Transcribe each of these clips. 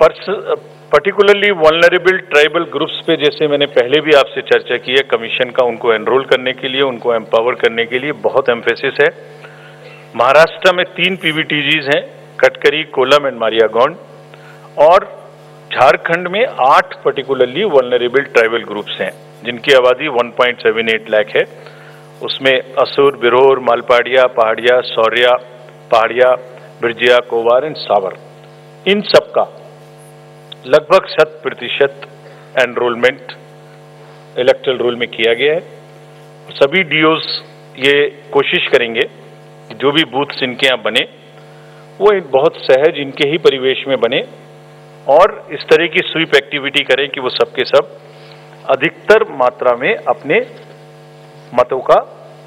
Particularly vulnerable tribal groups पे जैसे मैंने पहले भी आपसे चर्चा की है, कमीशन का उनको एनरोल करने के लिए, उनको एम्पावर करने के लिए बहुत एम्फेसिस है। महाराष्ट्र में 3 पीवीटीजीज हैं, कटकरी, कोलम एंड मारियागॉन, और झारखंड में 8 पर्टिकुलरली वल्नरेबल ट्राइबल ग्रुप्स हैं जिनकी आबादी 1.78 लाख है। उसमें असुर, बिरोर, मालपाड़िया, पहाड़िया, सौर्या, पहाड़िया, बिरजिया, कोवार एंड सावर, इन सब का लगभग 100% एनरोलमेंट इलेक्टोरल रोल में किया गया है। सभी डीओज ये कोशिश करेंगे कि जो भी बूथ्स इनके यहाँ बने वो बहुत सहज इनके ही परिवेश में बने और इस तरह की स्वीप एक्टिविटी करें कि वो सबके सब अधिकतर मात्रा में अपने मतों का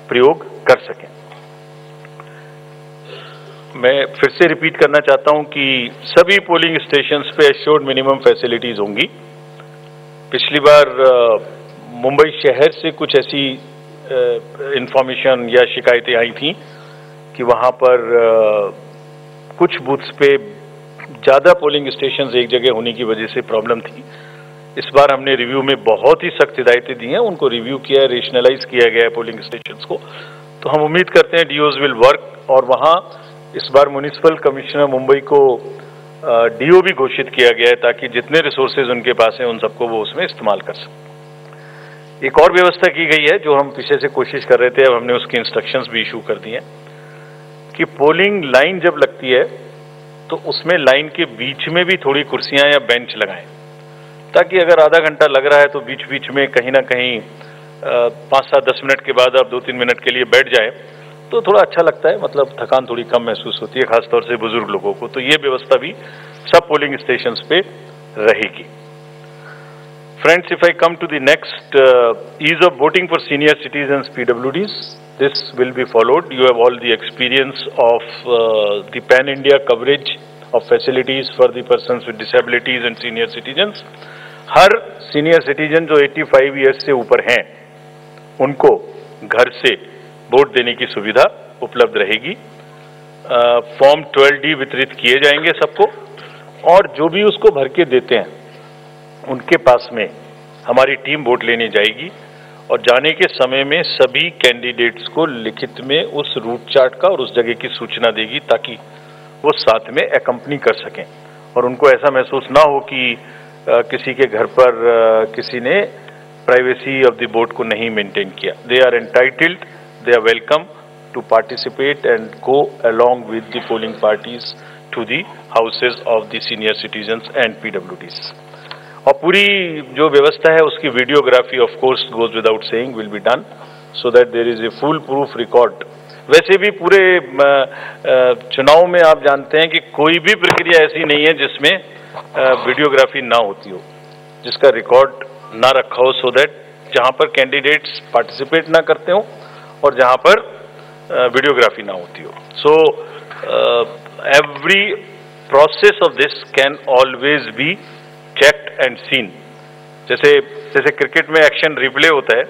प्रयोग कर सकें। मैं फिर से रिपीट करना चाहता हूं कि सभी पोलिंग स्टेशंस पे एश्योर्ड मिनिमम फैसिलिटीज होंगी। पिछली बार मुंबई शहर से कुछ ऐसी इंफॉर्मेशन या शिकायतें आई थी कि वहां पर कुछ बूथ्स पे ज़्यादा पोलिंग स्टेशंस एक जगह होने की वजह से प्रॉब्लम थी। इस बार हमने रिव्यू में बहुत ही सख्त हिदायतें दी हैं, उनको रिव्यू किया है, रेशनलाइज किया गया है पोलिंग स्टेशंस को। तो हम उम्मीद करते हैं डीओज विल वर्क, और वहाँ इस बार म्युनिसिपल कमिश्नर मुंबई को डीओ भी घोषित किया गया है ताकि जितने रिसोर्सेज उनके पास हैं उन सबको वो उसमें इस्तेमाल कर सकें। एक और व्यवस्था की गई है जो हम पीछे से कोशिश कर रहे थे, अब हमने उसकी इंस्ट्रक्शंस भी इशू कर दी हैं कि पोलिंग लाइन जब लगती है तो उसमें लाइन के बीच में भी थोड़ी कुर्सियां या बेंच लगाएं, ताकि अगर आधा घंटा लग रहा है तो बीच बीच में कहीं ना कहीं 5-7-10 मिनट के बाद आप 2-3 मिनट के लिए बैठ जाए तो थोड़ा अच्छा लगता है, मतलब थकान थोड़ी कम महसूस होती है, खासतौर से बुजुर्ग लोगों को। तो ये व्यवस्था भी सब पोलिंग स्टेशंस पे रहेगी। Friends, if I come to the next, ease of voting for senior citizens PWDs, this will be followed. You have all the experience of the pan-India coverage of facilities for the persons with disabilities and senior citizens. Her senior citizen जो 85 years से ऊपर हैं उनको घर से vote देने की सुविधा उपलब्ध रहेगी। फॉर्म 12D वितरित किए जाएंगे सबको, और जो भी उसको भर के देते हैं उनके पास में हमारी टीम वोट लेने जाएगी और जाने के समय में सभी कैंडिडेट्स को लिखित में उस रूट चार्ट का और उस जगह की सूचना देगी ताकि वो साथ में एकम्पनी कर सकें और उनको ऐसा महसूस ना हो कि किसी के घर पर किसी ने प्राइवेसी ऑफ द वोट को नहीं मेंटेन किया। They are entitled, they are welcome to participate and go along with the polling parties to the houses of the senior citizens and PWDs। और पूरी जो व्यवस्था है उसकी videography of course goes without saying will be done so that there is a full proof record. वैसे भी पूरे चुनाव में आप जानते हैं कि कोई भी प्रक्रिया ऐसी नहीं है जिसमें वीडियोग्राफी ना होती हो, जिसका रिकॉर्ड ना रखा हो, सो दैट जहां पर कैंडिडेट्स पार्टिसिपेट ना करते हो और जहां पर वीडियोग्राफी ना होती हो। So every process of this can always be checked and seen. जैसे क्रिकेट में एक्शन रिप्ले होता है,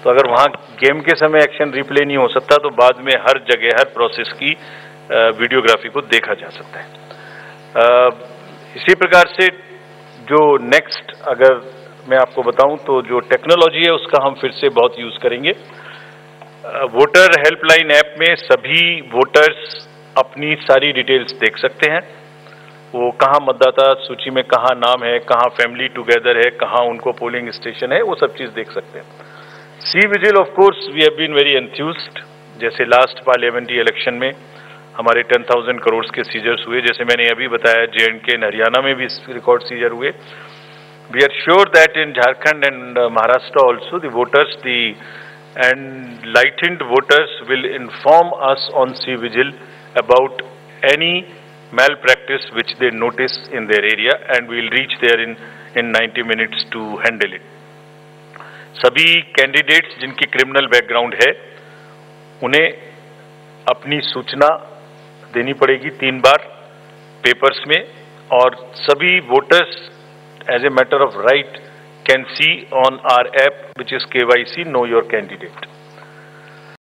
तो अगर वहाँ गेम के समय एक्शन रिप्ले नहीं हो सकता तो बाद में हर जगह हर प्रोसेस की वीडियोग्राफी को देखा जा सकता है। इसी प्रकार से जो नेक्स्ट अगर मैं आपको बताऊं तो जो टेक्नोलॉजी है उसका हम फिर से बहुत यूज करेंगे। वोटर हेल्पलाइन ऐप में सभी वोटर्स अपनी सारी डिटेल्स देख सकते हैं, वो कहाँ मतदाता सूची में कहाँ नाम है, कहाँ फैमिली टुगेदर है, कहाँ उनको पोलिंग स्टेशन है, वो सब चीज़ देख सकते हैं। See we will of course we have been very enthused. जैसे लास्ट पार्लियामेंट्री इलेक्शन में हमारे 10,000 करोड़ के सीजर्स हुए, जैसे मैंने अभी बताया J&K एंड हरियाणा में भी रिकॉर्ड सीजर हुए। We are sure that in Jharkhand and Maharashtra also the voters the enlightened voters will inform us on C Vigil about any malpractice which they notice in their area and we will reach there in 90 minutes to handle it. सभी candidates जिनकी criminal background है उन्हें अपनी सूचना देनी पड़ेगी 3 बार papers में, और सभी voters as a matter of right can see on our app which is KYC Know Your Candidate.